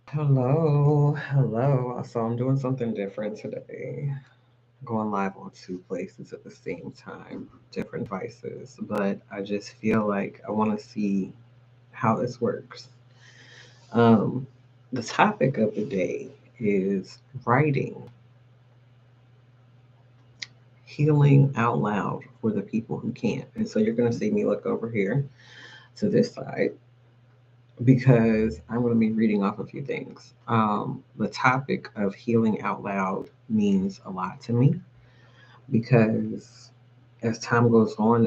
Hello. So I'm doing something different today. Going live on two places at the same time, different devices, but I just feel like I want to see how this works. Um, the topic of the day is writing, healing out loud for the people who can't. And so you're going to see me look over here to this side because I'm going to be reading off a few things. The topic of healing out loud means a lot to me because as time goes on,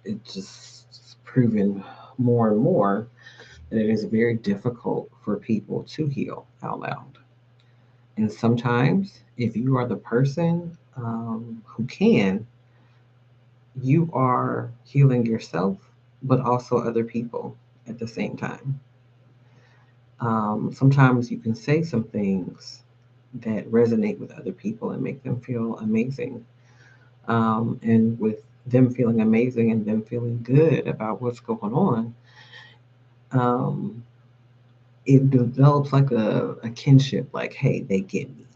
it's proven more and more that it is very difficult for people to heal out loud. And sometimes, if you are the person who can, you are healing yourself, but also other people at the same time. Sometimes you can say some things that resonate with other people and make them feel amazing. And with them feeling amazing and them feeling good about what's going on, um, it develops like a kinship, like, hey, they get me.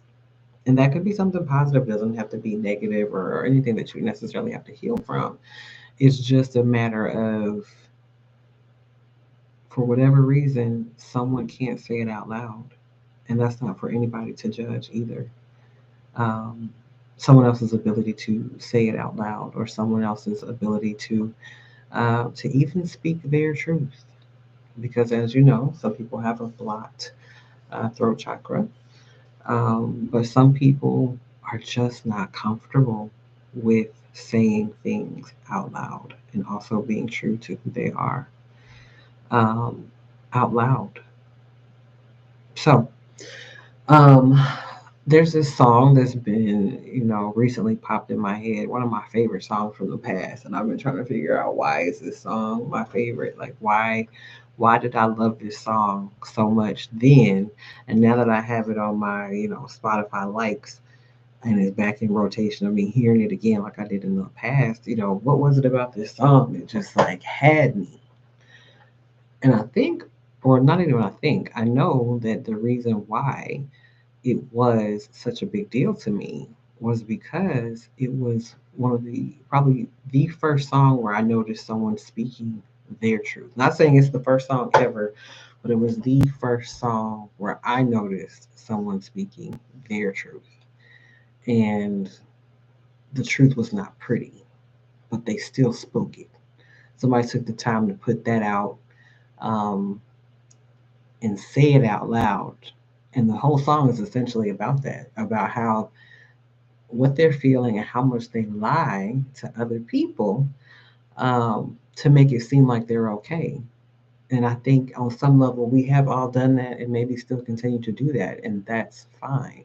And that could be something positive, doesn't have to be negative or anything that you necessarily have to heal from. It's just a matter of, for whatever reason, someone can't say it out loud. And that's not for anybody to judge either. Um, Someone else's ability to say it out loud, or someone else's ability to even speak their truth. Because, as you know, some people have a blocked throat chakra, but some people are just not comfortable with saying things out loud and also being true to who they are um, out loud. So, um, there's this song that's been, recently popped in my head. One of my favorite songs from the past, and I've been trying to figure out why is this song my favorite. Like, why did I love this song so much then? And now that I have it on my, Spotify likes and it's back in rotation of me hearing it again like I did in the past, what was it about this song that just like had me? And I think, or not even I think, I know that the reason why it was such a big deal to me was because it was one of the probably the first song where I noticed someone speaking their truth. Not saying it's the first song ever, but it was the first song where I noticed someone speaking their truth. And the truth was not pretty, but they still spoke it. Somebody took the time to put that out um, and say it out loud. And the whole song is essentially about that, about how what they're feeling and how much they lie to other people to make it seem like they're okay. And I think on some level we have all done that and maybe still continue to do that, and that's fine.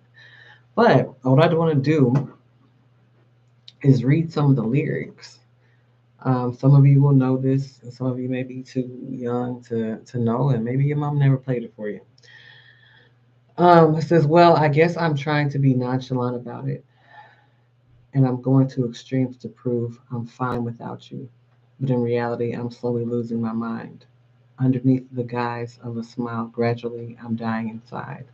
But what I want to do is read some of the lyrics. Some of you will know this, and some of you may be too young to know, and maybe your mom never played it for you. It says, well, I guess I'm trying to be nonchalant about it, and I'm going to extremes to prove I'm fine without you. But in reality, I'm slowly losing my mind. Underneath the guise of a smile, gradually, I'm dying inside.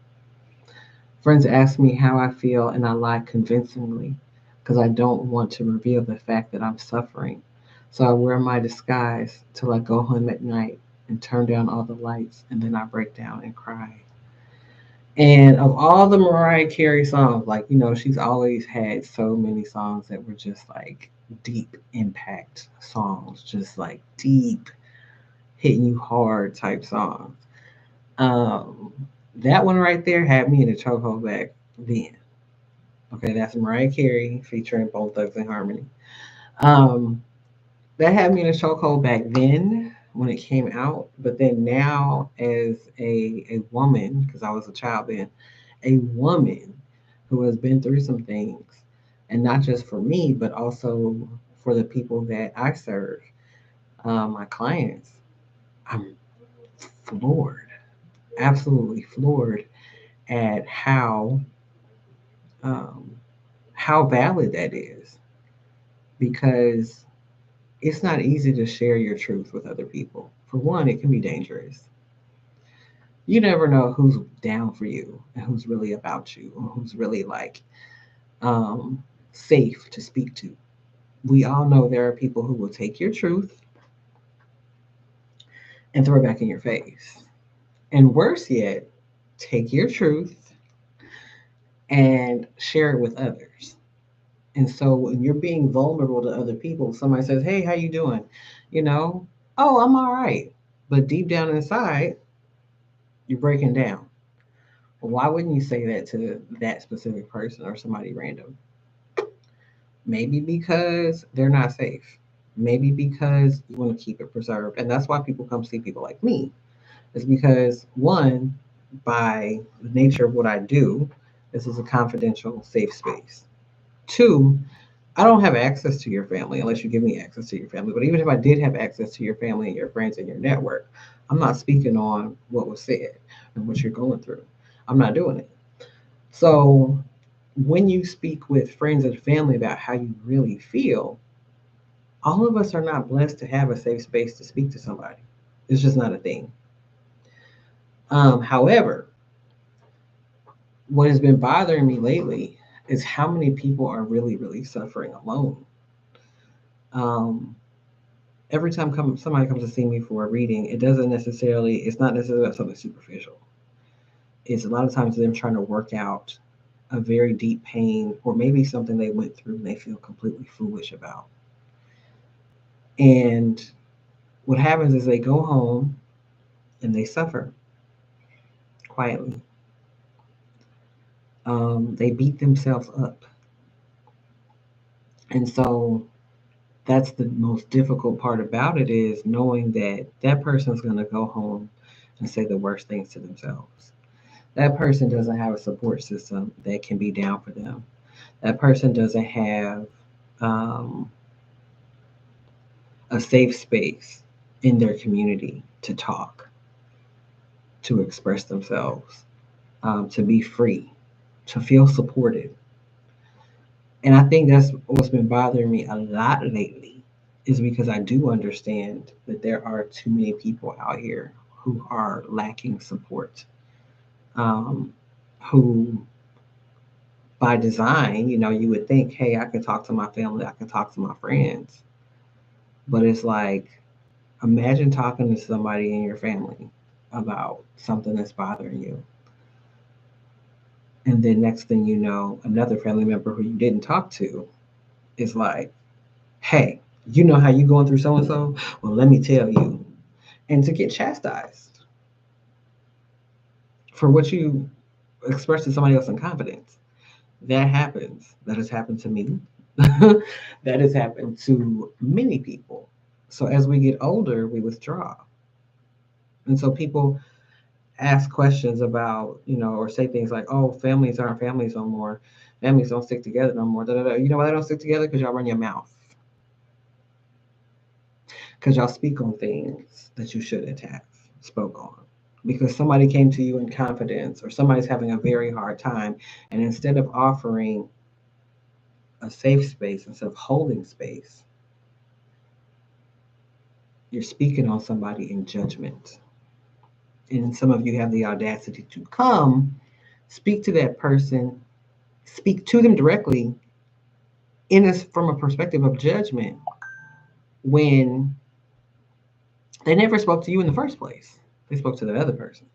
Friends ask me how I feel, and I lie convincingly because I don't want to reveal the fact that I'm suffering. So I wear my disguise till I go home at night and turn down all the lights, and then I break down and cry. And of all the Mariah Carey songs, like, she's always had so many songs that were just like deep impact songs, just like deep, hitting you hard type songs. Um, that one right there had me in a chokehold back then. Okay, that's Mariah Carey featuring Bone Thugs and Harmony. Um, that had me in a chokehold back then when it came out, but then now as a woman, because I was a child then, a woman who has been through some things, and not just for me, but also for the people that I serve, my clients. I'm floored, absolutely floored at um, how valid that is, because it's not easy to share your truth with other people. For one, it can be dangerous. You never know who's down for you and who's really about you, or who's really like um, safe to speak to. We all know there are people who will take your truth and throw it back in your face. And worse yet, take your truth and share it with others. And so when you're being vulnerable to other people, somebody says, "Hey, how you doing?" You know, "Oh, I'm all right." But deep down inside, you're breaking down. Well, why wouldn't you say that to that specific person or somebody random? Maybe because they're not safe. Maybe because you want to keep it preserved. And that's why people come see people like me. Is because one, by the nature of what I do, this is a confidential, safe space. Two, I don't have access to your family unless you give me access to your family. But even if I did have access to your family and your friends and your network, I'm not speaking on what was said and what you're going through. I'm not doing it. So when you speak with friends and family about how you really feel, all of us are not blessed to have a safe space to speak to somebody. It's just not a thing. However, what has been bothering me lately is how many people are really, really suffering alone. Um, every time somebody comes to see me for a reading, it's not necessarily about something superficial. It's a lot of times them trying to work out a very deep pain or maybe something they went through and they feel completely foolish about. And what happens is they go home and they suffer quietly. They beat themselves up. And so that's the most difficult part about it is knowing that that person's going to go home and say the worst things to themselves. That person doesn't have a support system that can be down for them. That person doesn't have um, a safe space in their community to talk, to express themselves, to be free, to feel supported. And I think that's what's been bothering me a lot lately is because I do understand that there are too many people out here who are lacking support, um, who by design, you would think, hey, I can talk to my family, I can talk to my friends. But it's like, imagine talking to somebody in your family about something that's bothering you. And then next thing you know, another family member who you didn't talk to is like, hey, you know how you going through so and so? Well, let me tell you. And to get chastised for what you expressed to somebody else in confidence. That happens. That has happened to me. That has happened to many people. So as we get older, we withdraw. And so people ask questions about, or say things like, oh, families aren't families no more. Families don't stick together no more. Da, da, da. You know why they don't stick together? Because y'all run your mouth. Because y'all speak on things that you shouldn't have spoke on. Because somebody came to you in confidence or somebody's having a very hard time. And instead of offering a safe space, instead of holding space, you're speaking on somebody in judgment. And some of you have the audacity to come, speak to that person, speak to them directly from a perspective of judgment when they never spoke to you in the first place. They spoke to the other person.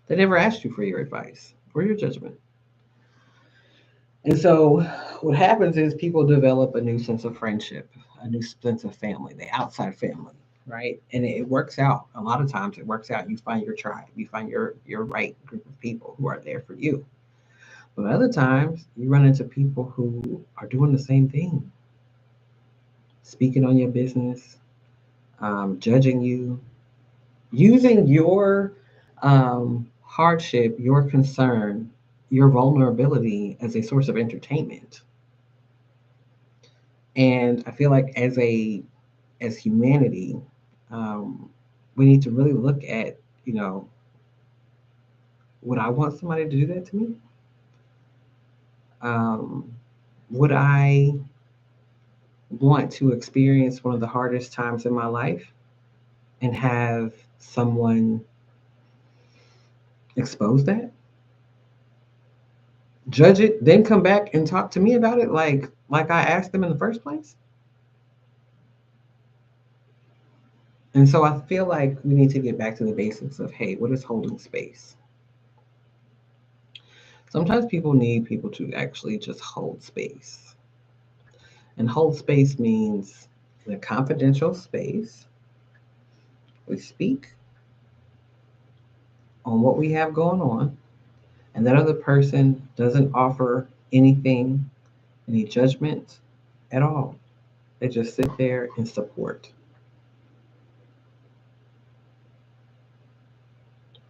They never asked you for your advice or your judgment. And so what happens is people develop a new sense of friendship, a new sense of family, the outside family, right? And it works out. A lot of times it works out. You find your tribe, you find your right group of people who are there for you. But other times you run into people who are doing the same thing, speaking on your business, judging you, using your hardship, your concern, your vulnerability as a source of entertainment. And I feel like as humanity, um, we need to really look at, you know, would I want somebody to do that to me? Um, would I want to experience one of the hardest times in my life and have someone expose that, judge it, then come back and talk to me about it like I asked them in the first place? And so I feel like we need to get back to the basics of, hey, what is holding space? Sometimes people need people to actually just hold space. And hold space means the confidential space. We speak on what we have going on, and that other person doesn't offer anything, any judgment at all. They just sit there and support.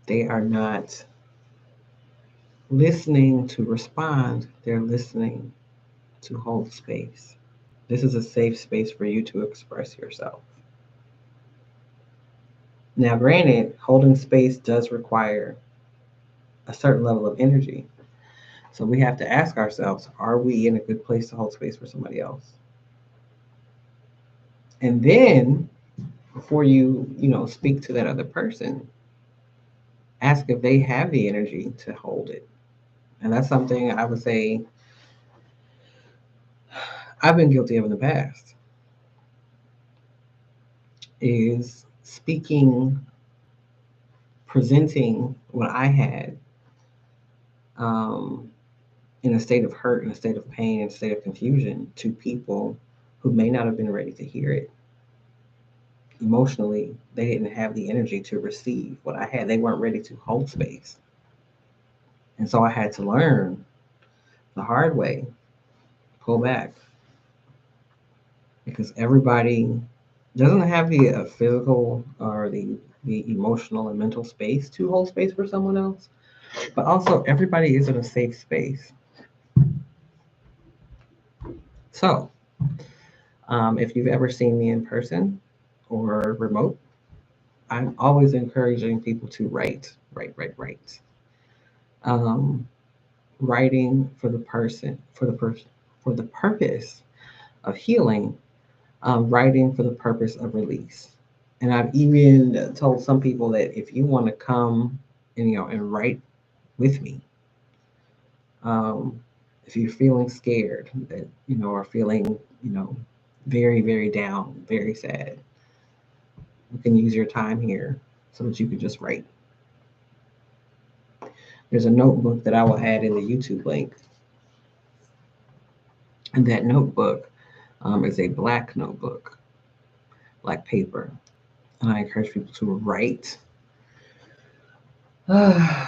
They are not listening to respond, they're listening to hold space. This is a safe space for you to express yourself. Now, granted, holding space does require a certain level of energy. So we have to ask ourselves, are we in a good place to hold space for somebody else? And then before you speak to that other person, ask if they have the energy to hold it. And that's something I would say I've been guilty of in the past, is speaking, presenting what I had um, in a state of hurt, in a state of pain, in a state of confusion to people who may not have been ready to hear it. Emotionally, they didn't have the energy to receive what I had. They weren't ready to hold space. And so I had to learn the hard way, pull back, because everybody doesn't have the physical or the emotional and mental space to hold space for someone else. But also, everybody is in a safe space. So, if you've ever seen me in person or remote, I'm always encouraging people to write, write, write, write. Um, Writing for the purpose of healing, writing for the purpose of release. And I've even told some people that if you want to come and write with me, um, if you're feeling scared, that or feeling very, very down, very sad, you can use your time here so that you can just write. There's a notebook that I will add in the YouTube link, and that notebook is a black notebook, black paper, and I encourage people to write on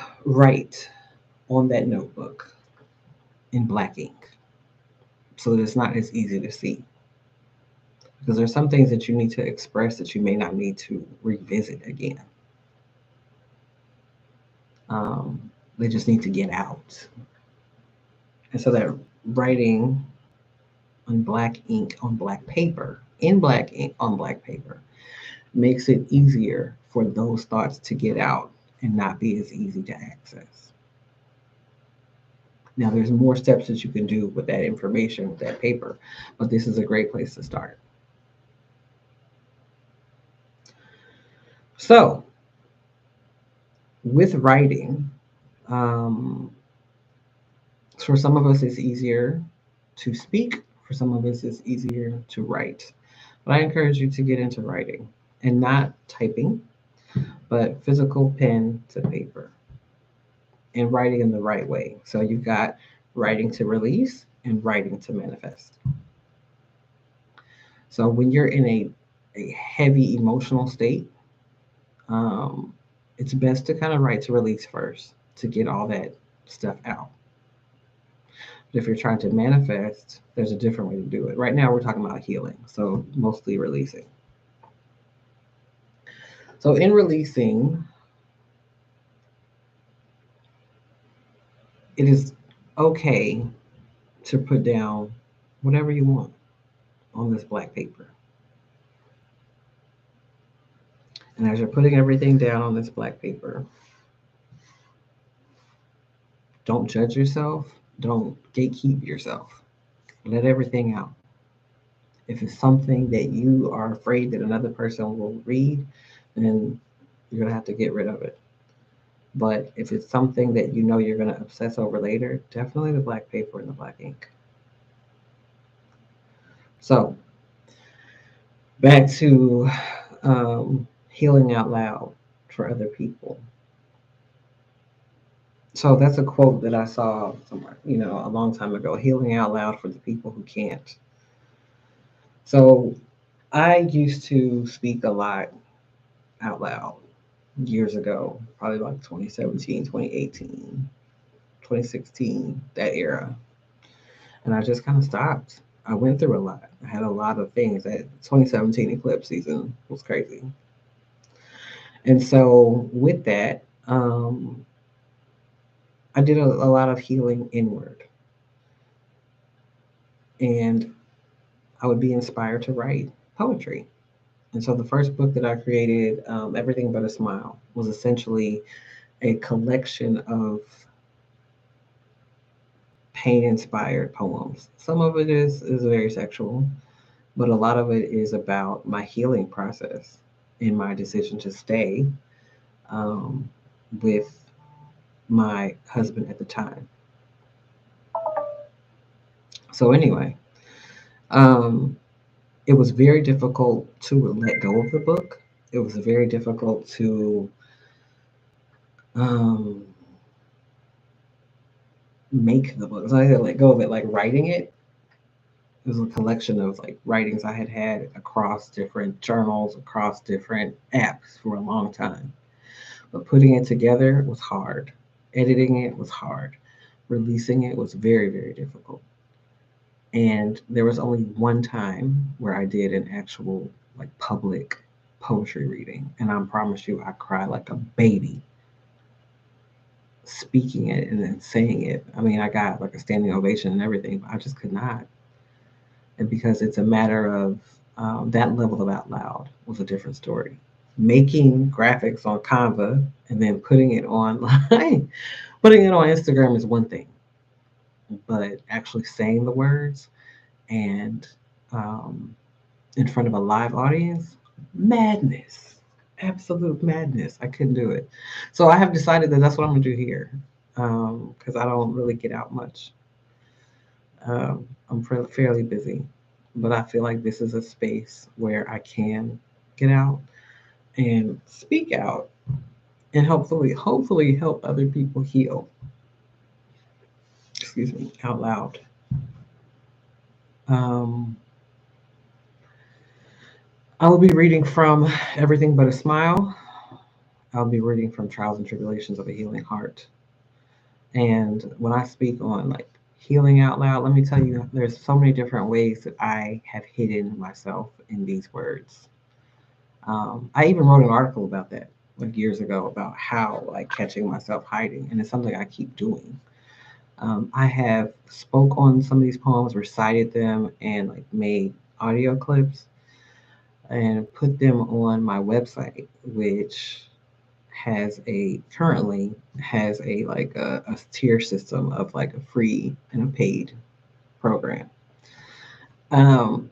that notebook in black ink so that it's not as easy to see. Because there's some things that you need to express that you may not need to revisit again. They just need to get out. And so that writing on black ink on black paper, in black ink on black paper, makes it easier for those thoughts to get out and not be as easy to access. Now, there's more steps that you can do with that information, with that paper, but this is a great place to start. So, with writing, for some of us, it's easier to speak. For some of us, it's easier to write. But I encourage you to get into writing and not typing, but physical pen to paper and writing in the right way. So you've got writing to release and writing to manifest. So when you're in a heavy emotional state, it's best to kind of write to release first to get all that stuff out. But if you're trying to manifest, there's a different way to do it. Right now, we're talking about healing, so mostly releasing. So in releasing, it is okay to put down whatever you want on this black paper. And as you're putting everything down on this black paper, don't judge yourself. Don't gatekeep yourself. Let everything out. If it's something that you are afraid that another person will read, then you're going to have to get rid of it. But if it's something that you know you're going to obsess over later, definitely the black paper and the black ink. So back to healing out loud for other people. So that's a quote that I saw somewhere, a long time ago. Healing out loud for the people who can't. So I used to speak a lot out loud years ago, probably like 2017, 2018, 2016, that era. And I just kind of stopped. I went through a lot. I had a lot of things. That 2017 eclipse season was crazy. And so with that, I did a lot of healing inward. And I would be inspired to write poetry. And so the first book that I created, Everything But a Smile, was essentially a collection of pain inspired poems. Some of it is very sexual, but a lot of it is about my healing process and my decision to stay um, with my husband at the time. So, anyway, um, it was very difficult to let go of the book. It was very difficult to um, make the book. So I had to let go of it, like writing it. It was a collection of like writings I had had across different journals, across different apps for a long time. But putting it together was hard. Editing it was hard. Releasing it was very, very difficult. And there was only one time where I did an actual like public poetry reading. And I promise you, I cried like a baby speaking it and then saying it. I mean, I got like a standing ovation and everything, but I just could not. And because it's a matter of that level of out loud was a different story. Making graphics on Canva and then putting it online, putting it on Instagram is one thing, but actually saying the words and um, in front of a live audience, madness, absolute madness. I couldn't do it. So I have decided that that's what I'm gonna do here because I don't really get out much. I'm fairly busy, but I feel like this is a space where I can get out and speak out and hopefully help other people heal. Excuse me, out loud. Um, I will be reading from Everything But a Smile. I'll be reading from Trials and Tribulations of a Healing Heart. And when I speak on like healing out loud, let me tell you, there's so many different ways that I have hidden myself in these words. I even wrote an article about that like years ago about how like catching myself hiding, and it's something I keep doing. I have spoke on some of these poems, recited them, and like made audio clips and put them on my website, which currently has a tier system of like a free and a paid program. Um,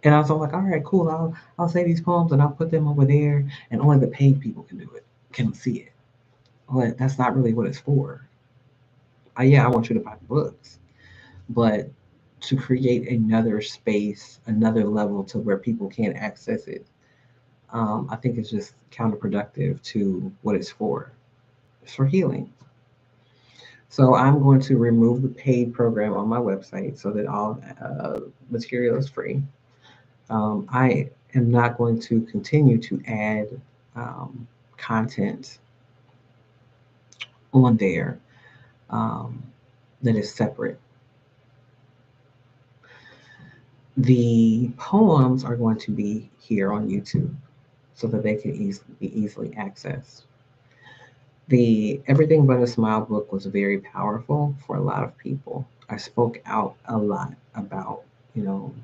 and I was all like, all right, cool. I'll say these poems and I'll put them over there, and only the paid people can do it, can see it. But that's not really what it's for. Yeah, I want you to buy the books, but to create another space, another level to where people can't access it, I think it's just counterproductive to what it's for. It's for healing. So I'm going to remove the paid program on my website so that all material is free. I am not going to continue to add content on there um, that is separate. The poems are going to be here on YouTube so that they can be easily accessed. The Everything But a Smile book was very powerful for a lot of people. I spoke out a lot about, you know,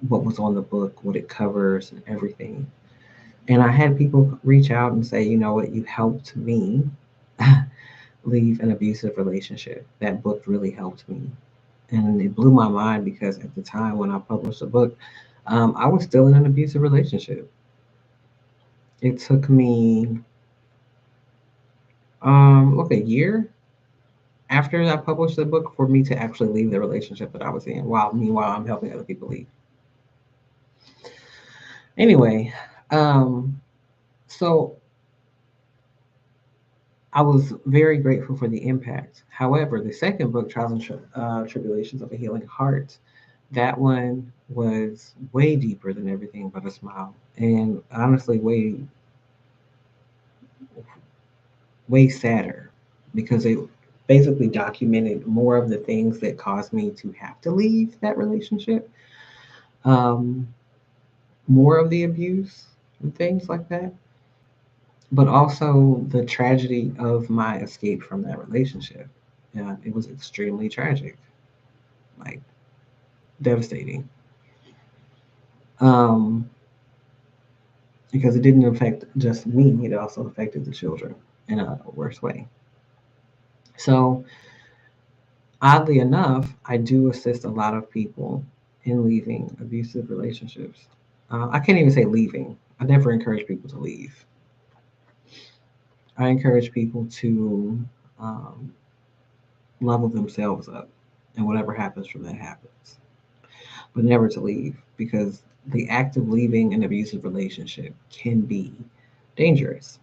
what was on the book, what it covers, and everything. And I had people reach out and say, you know what, you helped me leave an abusive relationship. That book really helped me. And it blew my mind because at the time when I published the book, I was still in an abusive relationship. It took me Look, a year after I published the book for me to actually leave the relationship that I was in, while meanwhile I'm helping other people leave. Anyway, so I was very grateful for the impact. However, the second book, Trials and Tribulations of a Healing Heart, that one was way deeper than Everything But a Smile, and honestly, way sadder because it basically documented more of the things that caused me to have to leave that relationship, um, more of the abuse and things like that, but also the tragedy of my escape from that relationship. Yeah, it was extremely tragic, like devastating, um, because it didn't affect just me; it also affected the children in a worse way. So, oddly enough, I do assist a lot of people in leaving abusive relationships. I can't even say leaving. I never encourage people to leave. I encourage people to um, level themselves up, and whatever happens from that happens, but never to leave because the act of leaving an abusive relationship can be dangerous.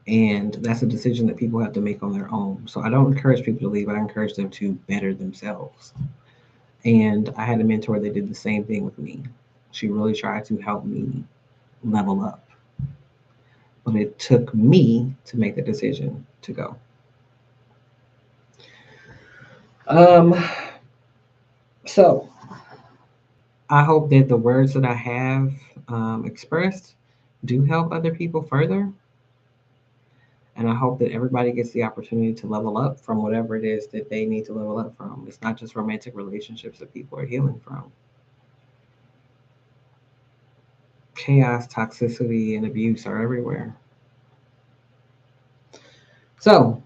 And that's a decision that people have to make on their own. So I don't encourage people to leave. I encourage them to better themselves. And I had a mentor that did the same thing with me. She really tried to help me level up. But it took me to make the decision to go. Um, so I hope that the words that I have expressed do help other people further. And I hope that everybody gets the opportunity to level up from whatever it is that they need to level up from. It's not just romantic relationships that people are healing from. Chaos, toxicity, and abuse are everywhere. So,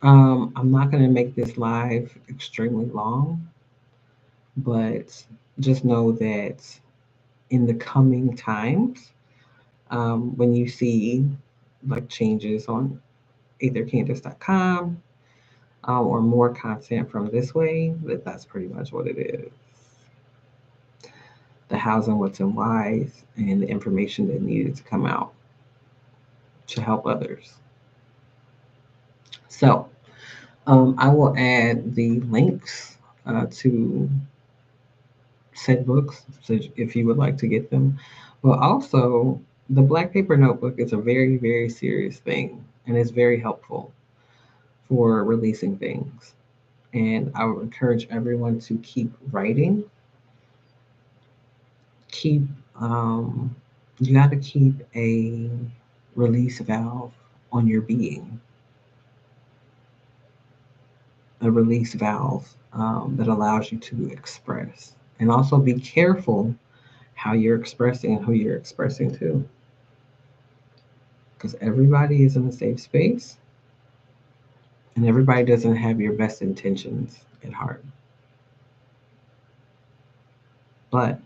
I'm not going to make this live extremely long, but just know that in the coming times, when you see like changes on either Candace.com or more content from this way, that's pretty much what it is. The hows and what's and whys and the information that needed to come out to help others. So I will add the links to said books so if you would like to get them. But also, the Black Paper Notebook is a very, very serious thing and it's very helpful for releasing things. And I would encourage everyone to keep writing. Keep, um, you got to keep a release valve on your being, a release valve that allows you to express. And also be careful how you're expressing and who you're expressing to. Because everybody is in a safe space and everybody doesn't have your best intentions at heart. But at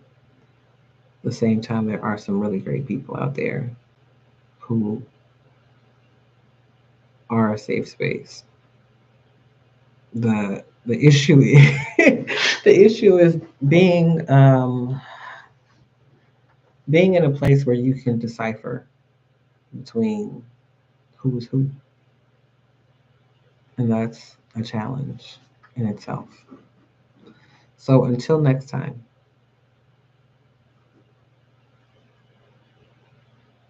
the same time, there are some really great people out there who are a safe space. The issue is the issue is being in a place where you can decipher between who's who, and that's a challenge in itself. So until next time.